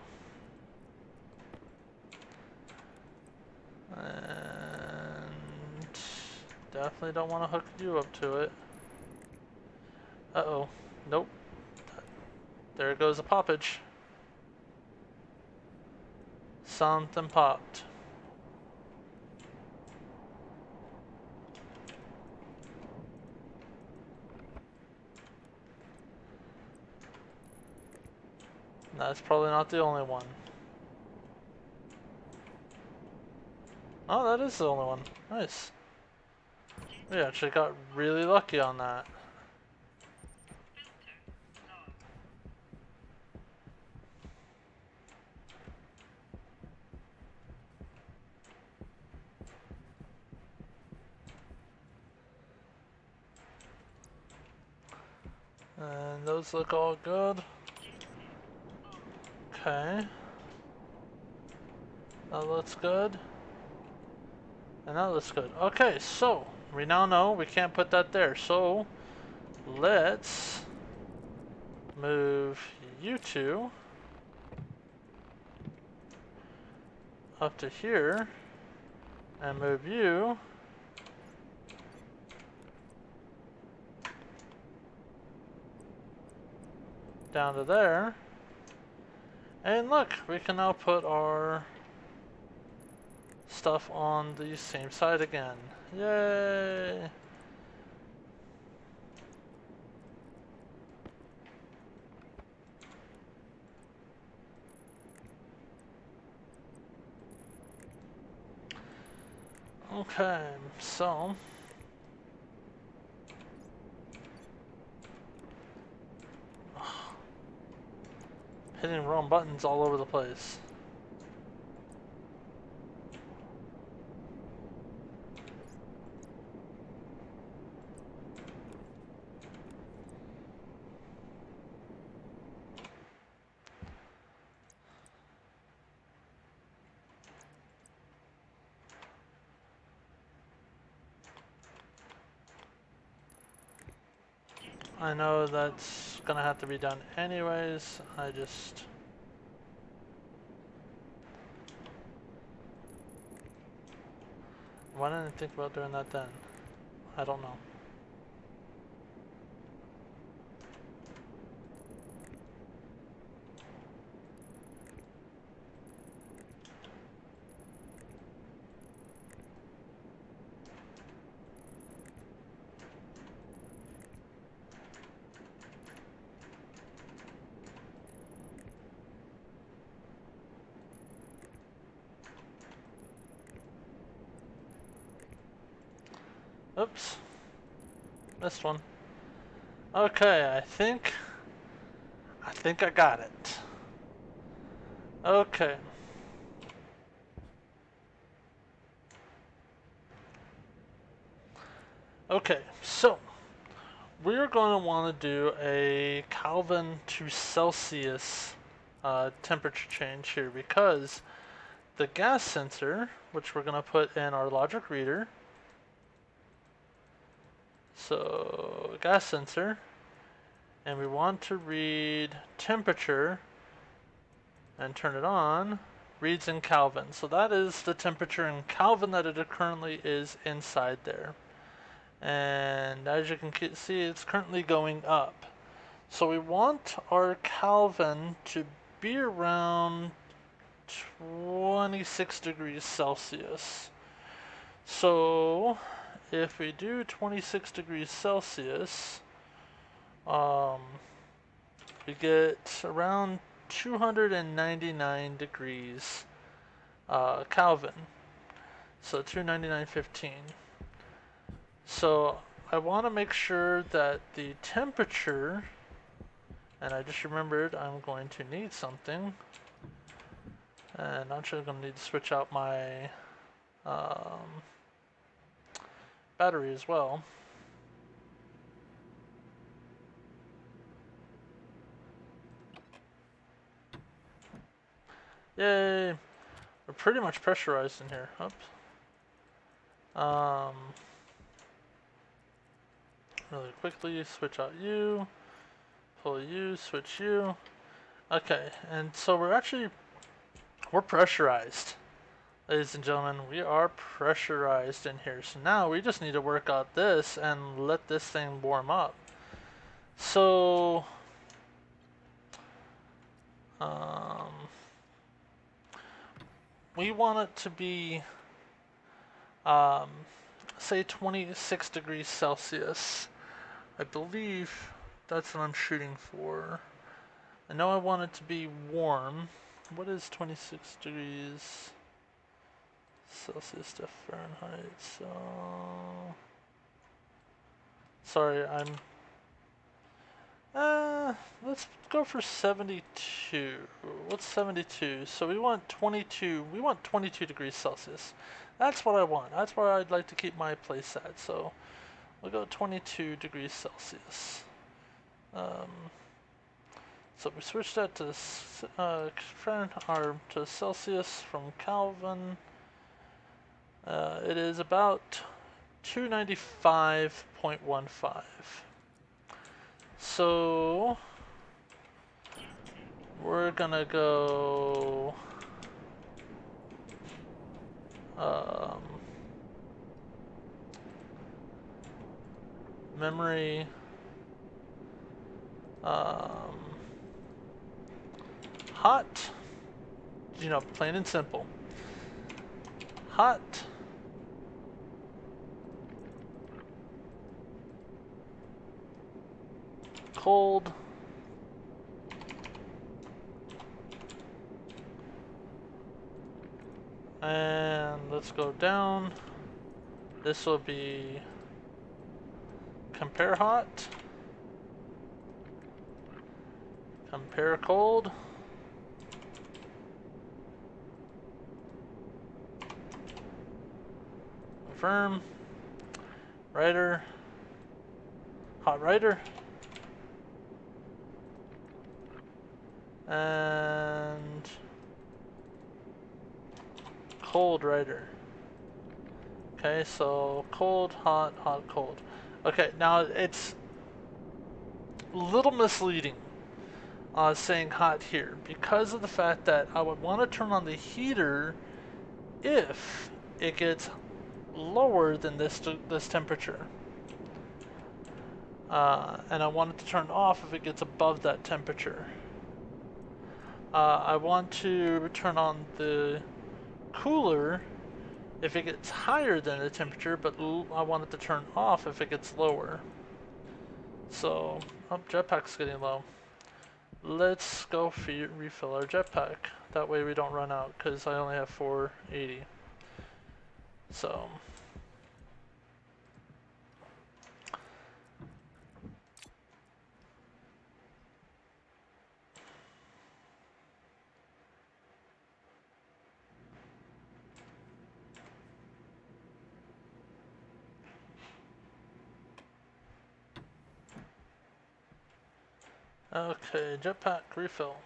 Speaker 1: And definitely don't want to hook you up to it. Uh-oh. Nope. There goes a poppage. Something popped. That's probably not the only one. Oh, that is the only one. Nice. We actually got really lucky on that. And those look all good. Okay. That looks good. And that looks good. Okay, so we now know we can't put that there. So let's move you two up to here and move you down to there. And look, we can now put our stuff on the same side again. Yay! Okay, so hitting wrong buttons all over the place. I know that's gonna have to be done anyways. Why didn't I think about doing that then? I don't know. Oops. Missed one. Okay, I think I got it. Okay. Okay, so we're going to want to do a Kelvin to Celsius temperature change here because the gas sensor, which we're going to put in our logic reader, so gas sensor, and we want to read temperature and turn it on, reads in Kelvin. So that is the temperature in Kelvin that it currently is inside there. And as you can see, it's currently going up. So we want our Kelvin to be around 26 degrees Celsius. So if we do 26 degrees Celsius, we get around 299 degrees Kelvin. So 299.15. So I want to make sure that the temperature, and I just remembered I'm going to need something, and I'm actually going to need to switch out my battery as well. Yay! We're pretty much pressurized in here. Oops. Really quickly switch out you, pull you, switch you. Okay, and so we're pressurized. Ladies and gentlemen, we are pressurized in here. So now we just need to work out this and let this thing warm up. So, we want it to be, say 26 degrees Celsius. I believe that's what I'm shooting for. I know I want it to be warm. What is 26 degrees Celsius to Fahrenheit? So, sorry, let's go for 72. What's 72? So we want 22 degrees Celsius. That's what I want. That's where I'd like to keep my place at. So we'll go 22 degrees Celsius. So we switch that to to Celsius from Kelvin. It is about 295.15. So we're gonna go memory hot, plain and simple. Hot cold and let's go down. This will be compare hot, compare cold, confirm, writer, hot writer, and cold writer. Okay, so cold, hot, hot, cold. Okay, now it's a little misleading saying hot here because of the fact that I would want to turn on the heater if it gets lower than this temperature. And I want it to turn off if it gets above that temperature. I want to turn on the cooler if it gets higher than the temperature, but I want it to turn off if it gets lower. So, jetpack's getting low. Let's go refill our jetpack. That way we don't run out, because I only have 480. So, okay, jetpack refill.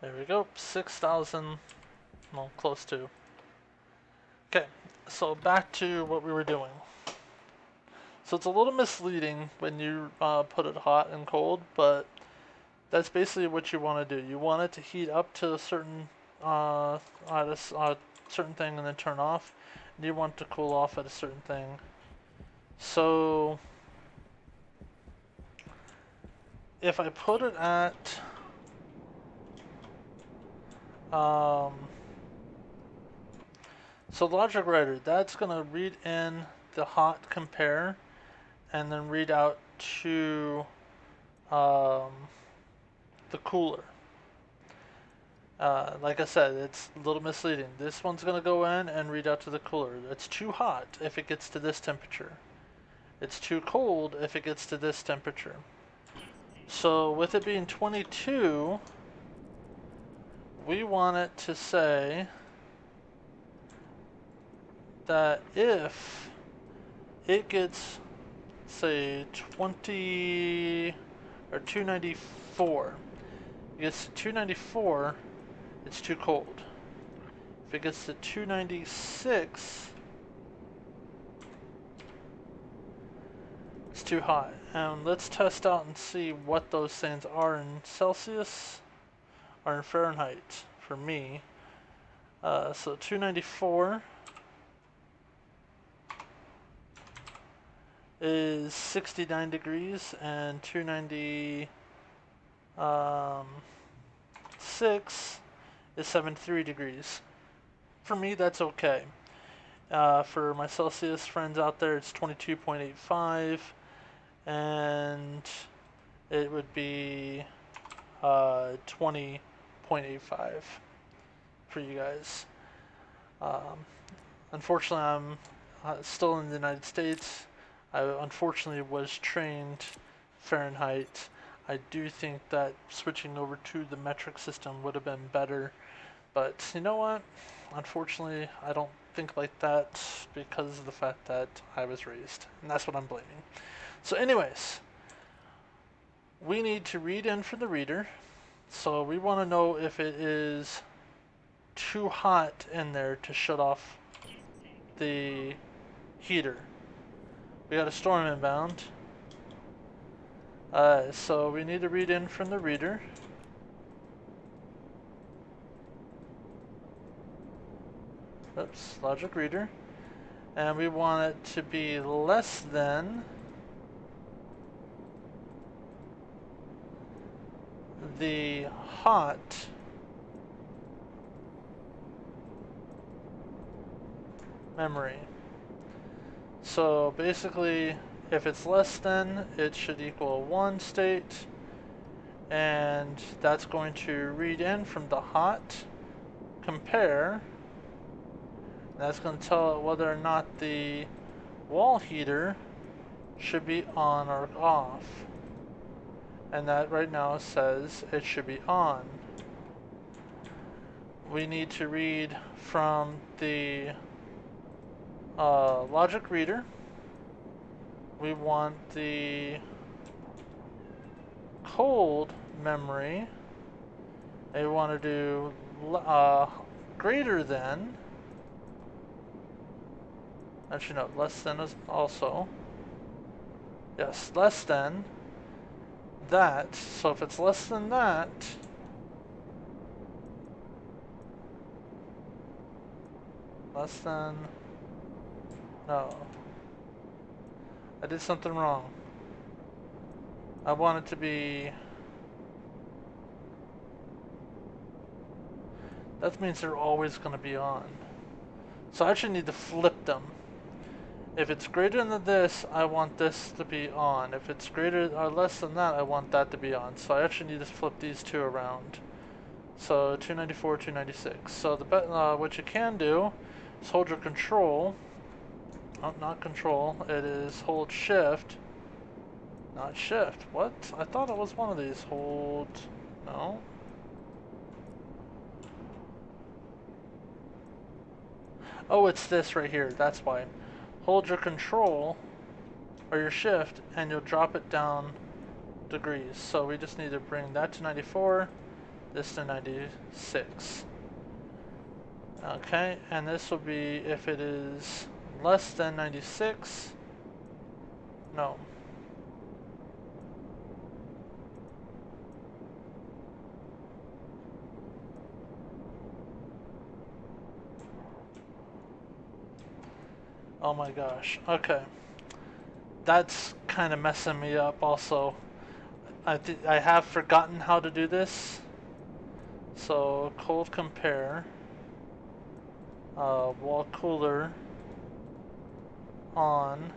Speaker 1: There we go, 6,000, well, close to. Okay, so back to what we were doing. So it's a little misleading when you put it hot and cold, but that's basically what you want to do. You want it to heat up to a certain certain thing and then turn off. And you want it to cool off at a certain thing. So if I put it at so logic writer, that's gonna read in the hot compare and then read out to the cooler. Like I said, it's a little misleading. This one's gonna go in and read out to the cooler. It's too hot if it gets to this temperature. It's too cold if it gets to this temperature. So with it being 22, we want it to say that if it gets, say, 20 or 294, it gets to 294, it's too cold. If it gets to 296, too hot. And let's test out and see what those things are in Celsius or in Fahrenheit for me. So 294 is 69 degrees, and 296 is 73 degrees. For me, that's okay. For my Celsius friends out there, it's 22.85, and it would be 20.85 for you guys. Unfortunately, I'm still in the United States. I unfortunately was trained Fahrenheit. I do think that switching over to the metric system would have been better, but you know what? Unfortunately, I don't think like that because of the fact that I was raised, and that's what I'm blaming. So anyways, we need to read in for the reader. So we want to know if it is too hot in there to shut off the heater. We got a storm inbound. So we need to read in from the reader. Oops, logic reader. And we want it to be less than the hot memory. So basically, if it's less than, it should equal 1 state, and that's going to read in from the hot, compare, and that's going to tell it whether or not the wall heater should be on or off. And that right now says it should be on. We need to read from the logic reader. We want the cold memory. They want to do greater than. Actually, no, less than is also. Yes, less than that. So if it's less than that, less than. No. I did something wrong. I want it to be... That means they're always going to be on. So I actually need to flip them. If it's greater than this, I want this to be on. If it's greater or less than that, I want that to be on. So I actually need to flip these two around. So 294, 296. So the what you can do is hold your control. Oh, not control. It is hold shift. Not shift. What? I thought it was one of these. Hold. No. Oh, it's this right here. That's why. Hold your control or your shift and you'll drop it down degrees. So we just need to bring that to 94, this to 96. Okay, and this will be if it is less than 96. No. Oh my gosh. Okay. That's kind of messing me up also. I have forgotten how to do this. So cold compare. Wall cooler on.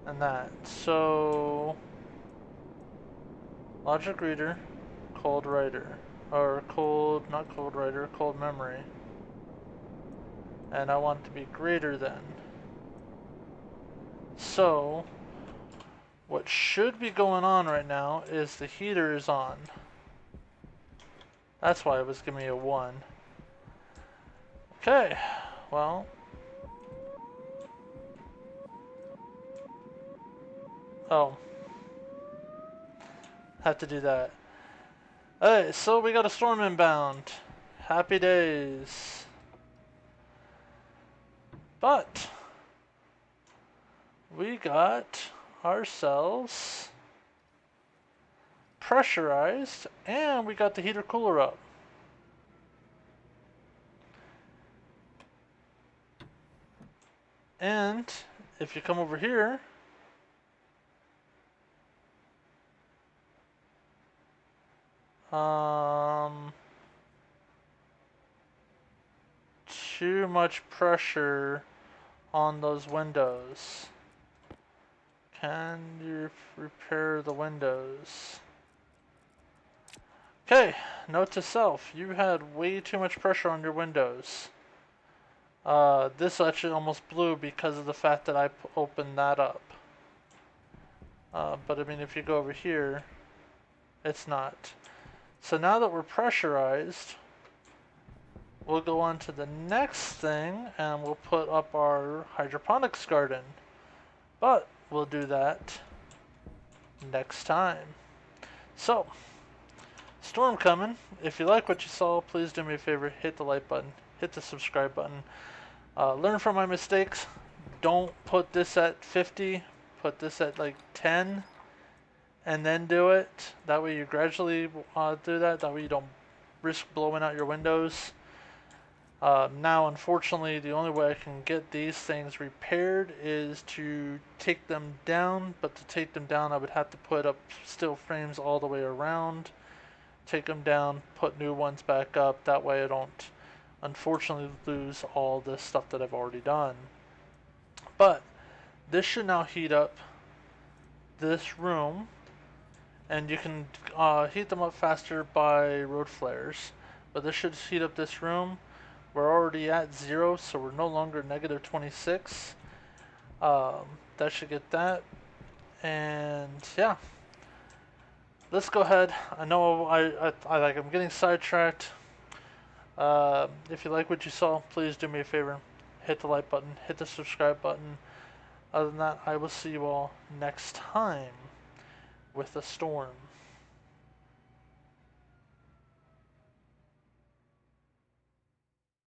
Speaker 1: And that. So logic reader, cold writer. Or cold, not cold writer, cold memory. And I want it to be greater than. So, what should be going on right now is the heater is on. That's why it was giving me a 1. Okay, well. Oh. Have to do that. Alright, so we got a storm inbound. Happy days. But we got ourselves pressurized, and we got the heater cooler up. And if you come over here, too much pressure on those windows. Can you repair the windows? Okay, note to self, you had way too much pressure on your windows. This actually almost blew because of the fact that I opened that up. But I mean, if you go over here, it's not. So now that we're pressurized, we'll go on to the next thing and we'll put up our hydroponics garden. But we'll do that next time. So, storm coming. If you like what you saw, please do me a favor, hit the like button, hit the subscribe button. Learn from my mistakes. Don't put this at 50, put this at like 10, and then do it. That way you gradually do that. That way you don't risk blowing out your windows. Now, unfortunately, the only way I can get these things repaired is to take them down. But to take them down, I would have to put up steel frames all the way around. Take them down, put new ones back up. That way I don't, unfortunately, lose all this stuff that I've already done. But this should now heat up this room. And you can heat them up faster by road flares. But this should heat up this room. We're already at 0, so we're no longer negative 26. That should get that. And yeah, let's go ahead. I know I'm getting sidetracked. If you like what you saw, please do me a favor. Hit the like button, hit the subscribe button. Other than that, I will see you all next time with a storm.